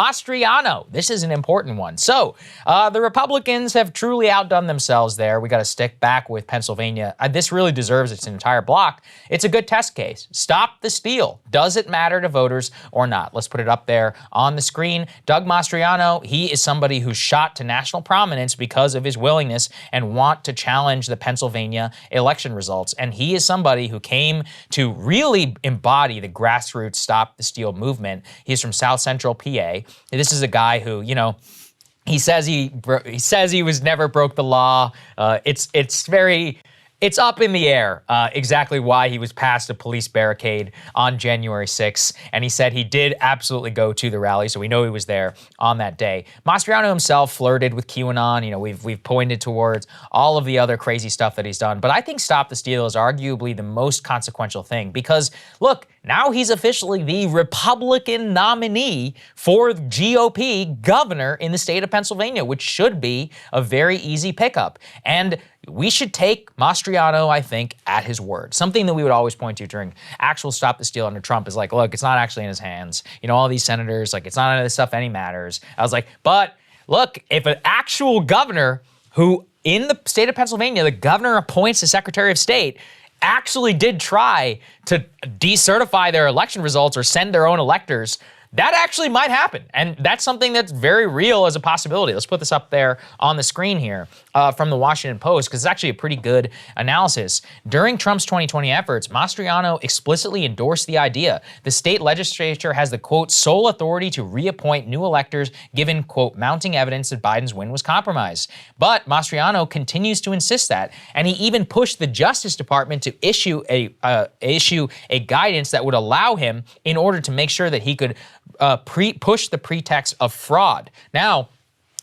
Mastriano. This is an important one. So the Republicans have truly outdone themselves there. We got to stick back with Pennsylvania. This really deserves its entire block. It's a good test case. Stop the steal. Does it matter to voters or not? Let's put it up there on the screen. Doug Mastriano, he is somebody who shot to national prominence because of his willingness and want to challenge the Pennsylvania election results. And he is somebody who came to really embody the grassroots Stop the Steal movement. He's from South Central PA. This is a guy who, you know, he says he was never broke the law. It's up in the air exactly why he was past a police barricade on January 6th. And he said he did absolutely go to the rally, so we know he was there on that day. Mastriano himself flirted with QAnon. You know, we've pointed towards all of the other crazy stuff that he's done. But I think Stop the Steal is arguably the most consequential thing because, look, now he's officially the Republican nominee for GOP governor in the state of Pennsylvania, which should be a very easy pickup. And we should take Mastriano, I think, at his word. Something that we would always point to during actual Stop the Steal under Trump is like, look, it's not actually in his hands. You know, all these senators, like, it's not any of this stuff any matters. I was like, but look, if an actual governor who in the state of Pennsylvania, the governor appoints the Secretary of State, actually did try to decertify their election results or send their own electors, that actually might happen. And that's something that's very real as a possibility. Let's put this up there on the screen here from the Washington Post, because it's actually a pretty good analysis. During Trump's 2020 efforts, Mastriano explicitly endorsed the idea the state legislature has the, quote, sole authority to reappoint new electors given, quote, mounting evidence that Biden's win was compromised. But Mastriano continues to insist that, and he even pushed the Justice Department to issue a guidance that would allow him in order to make sure that he could push the pretext of fraud. Now,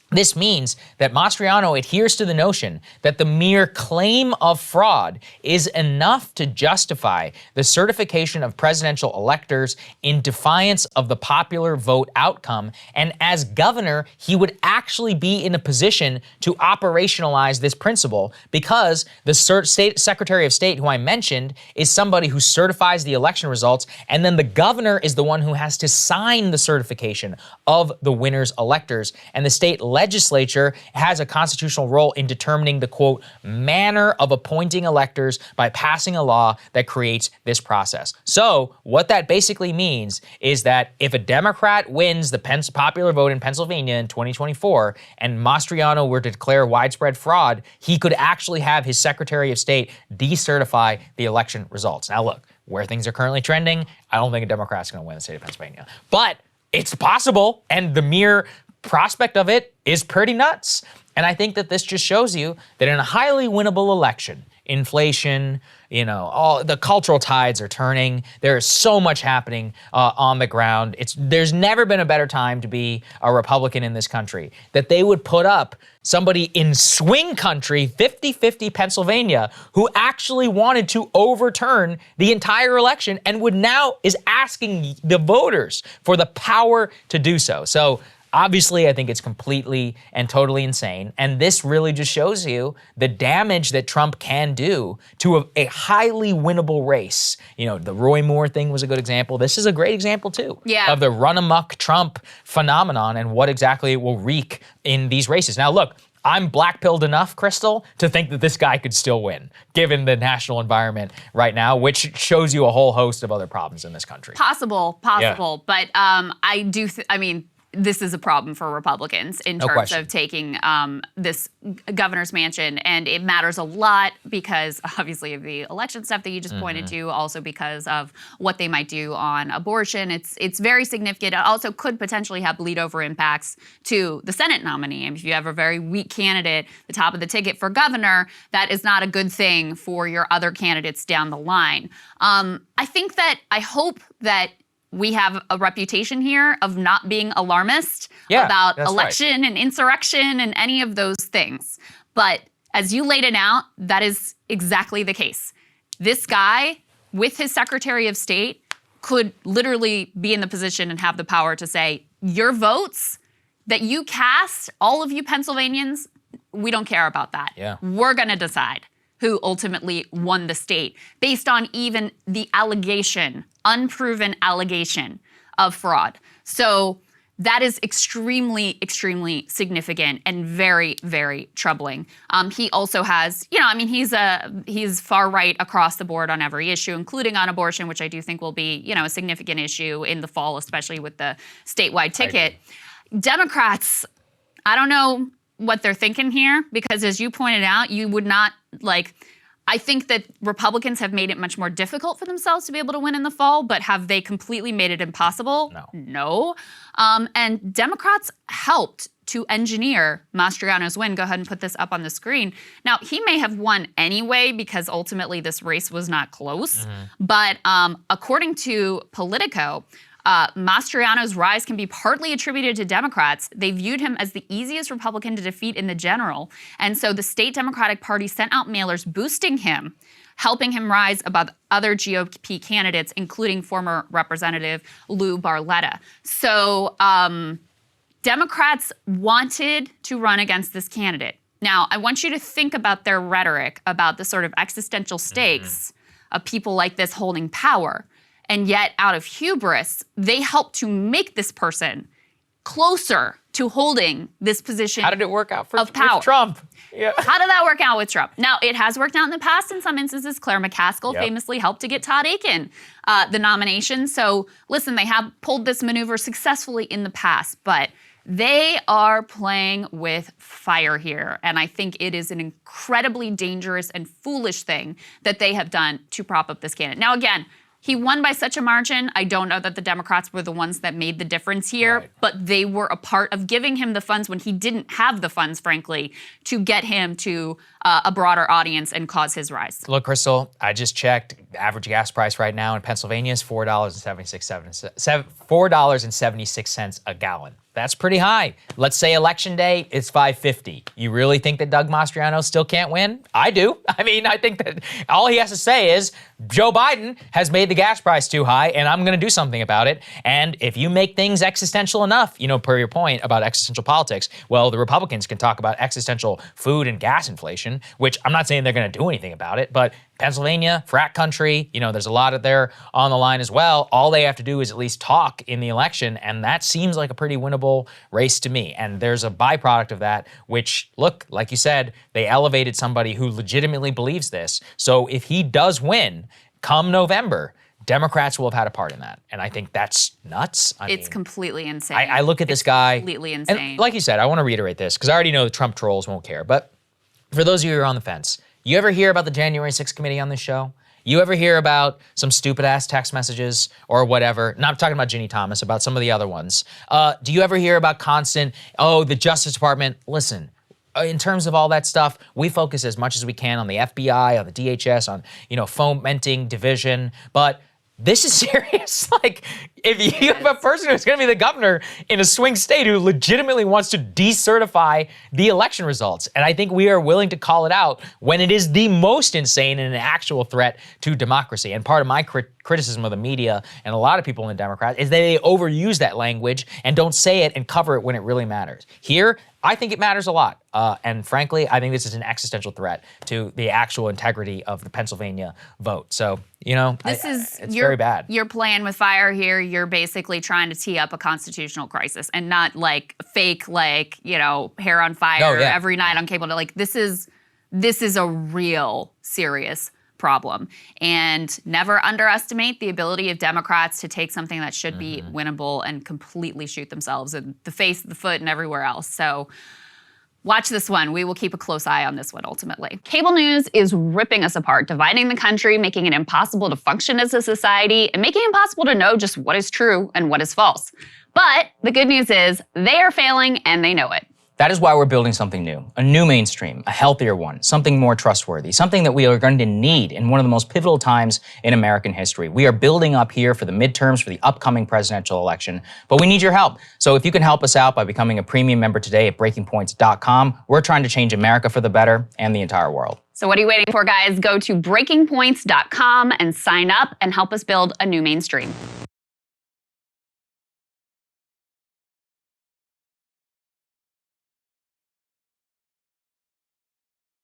this means that Mastriano adheres to the notion that the mere claim of fraud is enough to justify the certification of presidential electors in defiance of the popular vote outcome. And as governor, he would actually be in a position to operationalize this principle because the state Secretary of State, who I mentioned, is somebody who certifies the election results, and then the governor is the one who has to sign the certification of the winner's electors, and the state legislature has a constitutional role in determining the, quote, manner of appointing electors by passing a law that creates this process. So what that basically means is that if a Democrat wins the popular vote in Pennsylvania in 2024 and Mastriano were to declare widespread fraud, he could actually have his Secretary of State decertify the election results. Now look, where things are currently trending, I don't think a Democrat's going to win the state of Pennsylvania. But it's possible, and the mere prospect of it is pretty nuts. And I think that this just shows you that in a highly winnable election, inflation, you know, all the cultural tides are turning. There is so much happening on the ground. There's never been a better time to be a Republican in this country. That they would put up somebody in swing country, 50-50 Pennsylvania, who actually wanted to overturn the entire election and is asking the voters for the power to do so. So obviously, I think it's completely and totally insane. And this really just shows you the damage that Trump can do to a highly winnable race. You know, the Roy Moore thing was a good example. This is a great example, too, of the run-amok Trump phenomenon and what exactly it will wreak in these races. Now, look, I'm black-pilled enough, Krystal, to think that this guy could still win, given the national environment right now, which shows you a whole host of other problems in this country. Possible. Yeah. But I do, this is a problem for Republicans in terms of taking this governor's mansion. And it matters a lot because, obviously, of the election stuff that you just pointed to, also because of what they might do on abortion. It's very significant. It also could potentially have bleed-over impacts to the Senate nominee. I mean, if you have a very weak candidate, the top of the ticket for governor, that is not a good thing for your other candidates down the line. I hope that we have a reputation here of not being alarmist about election and insurrection and any of those things. But as you laid it out, that is exactly the case. This guy, with his Secretary of State, could literally be in the position and have the power to say, your votes that you cast, all of you Pennsylvanians, we don't care about that. Yeah. We're going to decide who ultimately won the state based on even the allegation, unproven allegation of fraud. So that is extremely, extremely significant and very, very troubling. He also has, he's far right across the board on every issue, including on abortion, which I do think will be, a significant issue in the fall, especially with the statewide ticket. Democrats, I don't know what they're thinking here, because as you pointed out, you would not I think that Republicans have made it much more difficult for themselves to be able to win in the fall, but have they completely made it impossible? No. And Democrats helped to engineer Mastriano's win. Go ahead and put this up on the screen. Now, he may have won anyway because ultimately this race was not close. But according to Politico, Mastriano's rise can be partly attributed to Democrats. They viewed him as the easiest Republican to defeat in the general. And so the state Democratic Party sent out mailers boosting him, helping him rise above other GOP candidates, including former Representative Lou Barletta. So Democrats wanted to run against this candidate. Now, I want you to think about their rhetoric about the sort of existential stakes of people like this holding power. And yet, out of hubris, they helped to make this person closer to holding this position. How did it work out of power? With Trump? Yeah. How did that work out with Trump? Now, it has worked out in the past in some instances. Claire McCaskill famously helped to get Todd Akin the nomination. So, listen, they have pulled this maneuver successfully in the past, but they are playing with fire here. And I think it is an incredibly dangerous and foolish thing that they have done to prop up this candidate. Now, again, he won by such a margin. I don't know that the Democrats were the ones that made the difference here, but they were a part of giving him the funds when he didn't have the funds, frankly, to get him to a broader audience and cause his rise. Look, Krystal, I just checked. Average gas price right now in Pennsylvania is $4.76 a gallon. That's pretty high. Let's say election day, it's $5.50. You really think that Doug Mastriano still can't win? I do. I mean, I think that all he has to say is Joe Biden has made the gas price too high and I'm going to do something about it. And if you make things existential enough, per your point about existential politics, well, the Republicans can talk about existential food and gas inflation, which I'm not saying they're going to do anything about it, but Pennsylvania, frat country, there's a lot of there on the line as well. All they have to do is at least talk in the election, and that seems like a pretty winnable race to me. And there's a byproduct of that, which, look, like you said, they elevated somebody who legitimately believes this. So if he does win, come November, Democrats will have had a part in that. And I think that's nuts. It's completely insane. I look at this guy. Completely insane. And like you said, I want to reiterate this because I already know the Trump trolls won't care. But for those of you who are on the fence, you ever hear about the January 6th committee on this show? You ever hear about some stupid-ass text messages or whatever? Not talking about Ginny Thomas, about some of the other ones. Do you ever hear about the Justice Department? Listen, in terms of all that stuff, we focus as much as we can on the FBI, on the DHS, on, fomenting division. But this is serious. If you have a person who's going to be the governor in a swing state who legitimately wants to decertify the election results, and I think we are willing to call it out when it is the most insane and an actual threat to democracy. And part of my criticism of the media and a lot of people in the Democrats is that they overuse that language and don't say it and cover it when it really matters. Here, I think it matters a lot. And frankly, I think this is an existential threat to the actual integrity of the Pennsylvania vote. So, it's very bad. You're playing with fire here. You're basically trying to tee up a constitutional crisis and not fake, hair on fire every night on cable. This is a real serious problem. And never underestimate the ability of Democrats to take something that should be winnable and completely shoot themselves in the face, the foot, and everywhere else. So watch this one. We will keep a close eye on this one ultimately. Cable news is ripping us apart, dividing the country, making it impossible to function as a society, and making it impossible to know just what is true and what is false. But the good news is they are failing and they know it. That is why we're building something new, a new mainstream, a healthier one, something more trustworthy, something that we are going to need in one of the most pivotal times in American history. We are building up here for the midterms, for the upcoming presidential election, but we need your help. So if you can help us out by becoming a premium member today at breakingpoints.com, we're trying to change America for the better and the entire world. So what are you waiting for, guys? Go to breakingpoints.com and sign up and help us build a new mainstream.